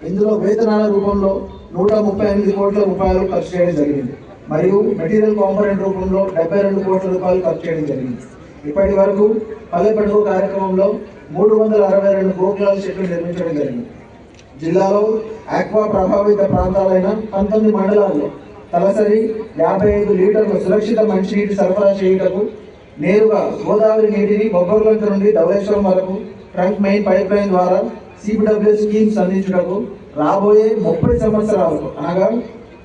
ఇందులో వేతనాల రూపంలో 138 కోట్ల రూపాయలు ఖర్చు చేయడం జరిగింది మరియు మెటీరియల్ కాంపోనెంట్ రూపంలో 72 కోట్ల రూపాయలు ఖర్చు చేయడం జరిగింది. ఇప్పటి వరకు పల్లె పండుగ కార్యక్రమంలో 362 గోకులాల చెట్లు నిర్మించడం జరిగింది. జిల్లాలో ఆక్వా ప్రభావిత ప్రాంతాలైన 19 మండలాల్లో తలసరి 55 లీటర్ల సురక్షిత మంచినీటి సరఫరా చేయుటకు నేరుగా గోదావరి నీటిని బొబ్బర్లంక నుండి ధవళేశ్వరం వరకు ట్రంక్ మెయిన్ పైప్ లైన్ ద్వారా సిబిడబ్ల్యూ స్కీమ్స్ అందించుటకు రాబోయే 30 సంవత్సరాలకు అనగా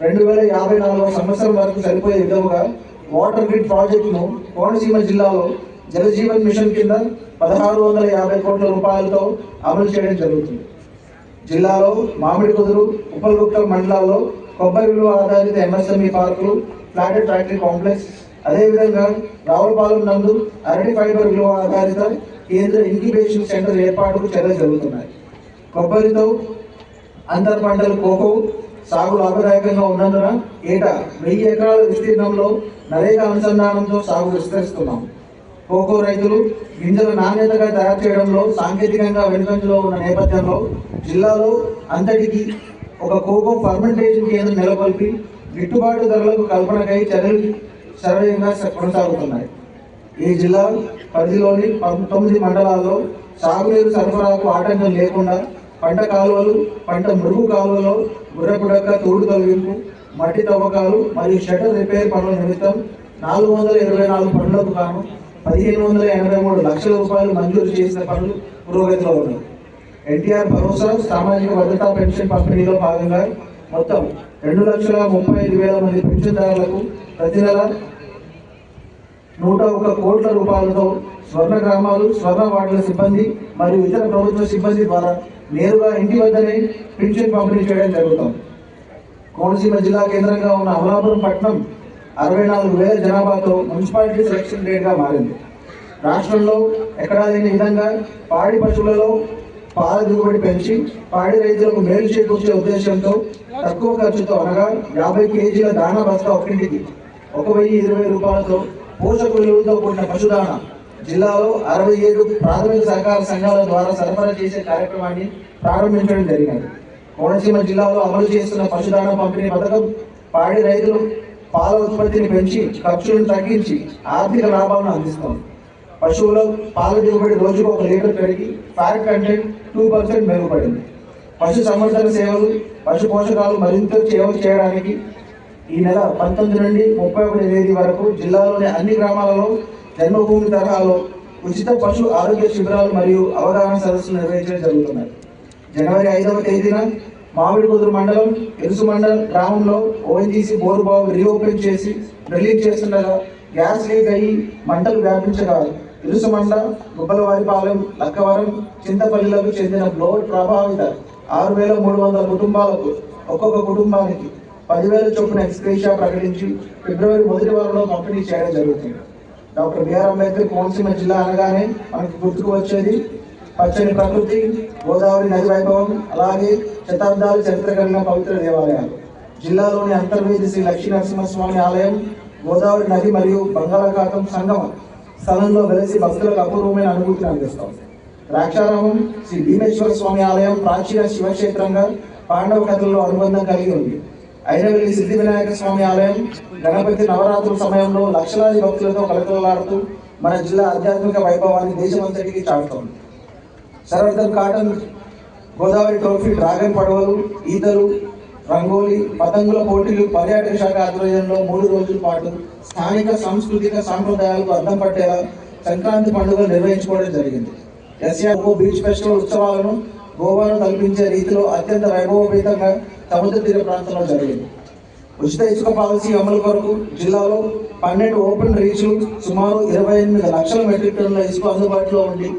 2054 సంవత్సరం వరకు సరిపోయే విధంగా వాటర్ గ్రిడ్ ప్రాజెక్టును కోనసీమ జిల్లాలో జలజీవన్ మిషన్ కింద 1650 కోట్ల రూపాయలతో అమలు చేయడం జరుగుతుంది. జిల్లాలో మామిడి కుదురు, ఉప్పల్గుప్తల మండలాల్లో కొబ్బరి విలువ ఆధారిత ఎంఎస్ఎంఈ పార్కులు, ఫ్లాటెడ్ ఫ్యాక్టరీ కాంప్లెక్స్, అదేవిధంగా రావులపాలెం నందు అరటి ఫైబర్ విలువ ఆధారిత కేంద్ర ఇంక్యుబేషన్ సెంటర్ ఏర్పాటుకు చర్యలు జరుగుతున్నాయి. కొబ్బరితో అంతర్ పంటలు కోకో సాగు లాభదాయకంగా ఉన్నందున ఏటా 1000 ఎకరాల విస్తీర్ణంలో నరేగా అనుసంధానంతో సాగు విస్తరిస్తున్నాం. కోకో రైతులు గింజల నాణ్యతగా తయారు చేయడంలో సాంకేతికంగా వెనుకంజలో ఉన్న నేపథ్యంలో జిల్లాలో అంతటికి ఒక కోకో ఫర్మెంటేషన్ కేంద్రం నెలకొల్పి గిట్టుబాటు ధరలకు కల్పనకై చర్యలు సర్వేయంగా కొనసాగుతున్నాయి. ఈ జిల్లా పరిధిలోని 19 మండలాల్లో సాగునీరు సరఫరాకు ఆటంకం లేకుండా పంట కాలువలు, పంట మృగు కాలువలో గుర్రపుడక్క తోడు తొలగింపు, మట్టి తవ్వకాలు మరియు షటర్ రిపేర్ పనుల నిమిత్తం 424 పనులకు గాను 1583 లక్షల రూపాయలు మంజూరు చేసిన పనులు పురోగతిలో ఉన్నాయి. ఎన్టీఆర్ భరోసా సామాజిక భద్రతా పెన్షన్ పంపిణీలో భాగంగా మొత్తం 2,35,000 మంది పెన్షన్దారులకు ప్రతి నెల 101 కోట్ల రూపాయలతో స్వర్ణ గ్రామాలు, స్వర్ణ వార్డుల సిబ్బంది మరియు ఇతర ప్రభుత్వ సిబ్బంది ద్వారా నేరుగా ఇంటి వద్దనే పెన్షన్ పంపిణీ చేయడం జరుగుతుంది. కోనసీమ జిల్లా కేంద్రంగా ఉన్న అమలాపురం పట్టణం 64,000 జనాభాతో మున్సిపాలిటీ సెలక్షన్ రేట్గా మారింది. రాష్ట్రంలో ఎక్కడా లేని విధంగా పాడి పశువులలో పాల దిగుబడి పెంచి పాడి రైతులకు మేలు చేకూర్చే ఉద్దేశంతో తక్కువ ఖర్చుతో అనగా 50 కేజీల దానా బస్తా ఒక్కింటికి 1,020 రూపాయలతో పోషక విలువలతో కూడిన పశుదానా జిల్లాలో 67 ప్రాథమిక సహకార సంఘాల ద్వారా సరఫరా చేసే కార్యక్రమాన్ని ప్రారంభించడం జరిగింది. కోనసీమ జిల్లాలో అమలు చేస్తున్న పశుదానా పంపిణీ పథకం పాడి రైతులు పాల ఉత్పత్తిని పెంచి ఖర్చులను తగ్గించి ఆర్థిక లాభాలను అందిస్తోంది. పశువుల పాల దిగుబడి రోజుకు 1 లీటర్ పెరిగి ఫ్యాట్ కంటెంట్ 2% మెరుగుపడింది. పశు సంవర్ధన సేవలు, పశు పోషకాలు మరింత సేవలు చేయడానికి ఈ నెల 19 నుండి 31 తేదీ వరకు జిల్లాలోని అన్ని గ్రామాలలో జన్మభూమి తరహాలో ఉచిత పశు ఆరోగ్య శిబిరాలు మరియు అవగాహన సదస్సులు నిర్వహించడం జరుగుతున్నాయి. జనవరి 5వ తేదీన మామిడి కుదురు మండలం ఎరుసు మండలం గ్రామంలో ఓఎన్జీసీ బోరు బావు రీఓపెన్ చేసి డ్రిల్లింగ్ చేస్తుండగా గ్యాస్ లీక్ అయ్యి మంటలు వ్యాపించగా ఇరుసుమండ, గుబ్బలవారిపాలెం, లక్కవరం, చింతపల్లిలకు చెందిన బ్లోడ్ ప్రభావిత 6,300 కుటుంబాలకు ఒక్కొక్క కుటుంబానికి 10,000 చొప్పున ఎక్స్గ్రేషియా ప్రకటించి ఫిబ్రవరి 1వ వారంలో పంపిణీ చేయడం జరుగుతుంది. డాక్టర్ బిఆర్ అంబేద్కర్ కోనసీమ జిల్లా అనగానే మనకు గుర్తుకు వచ్చేది పచ్చని ప్రకృతి, గోదావరి నది వైభవం, అలాగే శతాబ్దాల చరిత్ర కలిగిన పవిత్ర దేవాలయాలు. జిల్లాలోని అంతర్వేది శ్రీ లక్ష్మీ నరసింహస్వామి ఆలయం గోదావరి నది మరియు బంగాళాఖాతం సంగమ స్థలంలో వెలిసి భక్తులకు అపూర్వమైన అనుభూతిని అందిస్తోంది. ద్రాక్షారామం శ్రీ భీమేశ్వర స్వామి ఆలయం ప్రాచీన శివక్షేత్రంగా పాండవ కథల్లో అనుబంధం కలిగి ఉంది. ఐరవెల్లి సిద్ధి వినాయక స్వామి ఆలయం గణపతి నవరాత్రుల సమయంలో లక్షలాది భక్తులతో కలకలలాడుతూ మన జిల్లా ఆధ్యాత్మిక వైభవాన్ని దేశమంతటికి చాటుతోంది. సర్వర్థన్ కాటన్ గోదావరి ట్రోఫీ, డ్రాగన్ పడవలు, ఈతలు, రంగోలీ, పతంగుల పోటీలు పర్యాటక శాఖ ఆధ్వర్యంలో 3 రోజుల పాటు స్థానిక సాంస్కృతిక సాంప్రదాయాలకు అద్దం పట్టేలా సంక్రాంతి పండుగలు నిర్వహించుకోవడం జరిగింది. ఎస్ఆర్ఓ బీచ్ ఫెస్టివల్ ఉత్సవాలను గోవాను కల్పించే రీతిలో అత్యంత వైభవపేతంగా సముద్ర తీర ప్రాంతంలో జరిగింది. ఉచిత ఇసుక పాలసీ అమలు కొరకు జిల్లాలో 12 ఓపెన్ రీచ్లు, సుమారు 28 లక్షల మెట్రిక్ టన్నుల ఇసుక అందుబాటులో ఉండి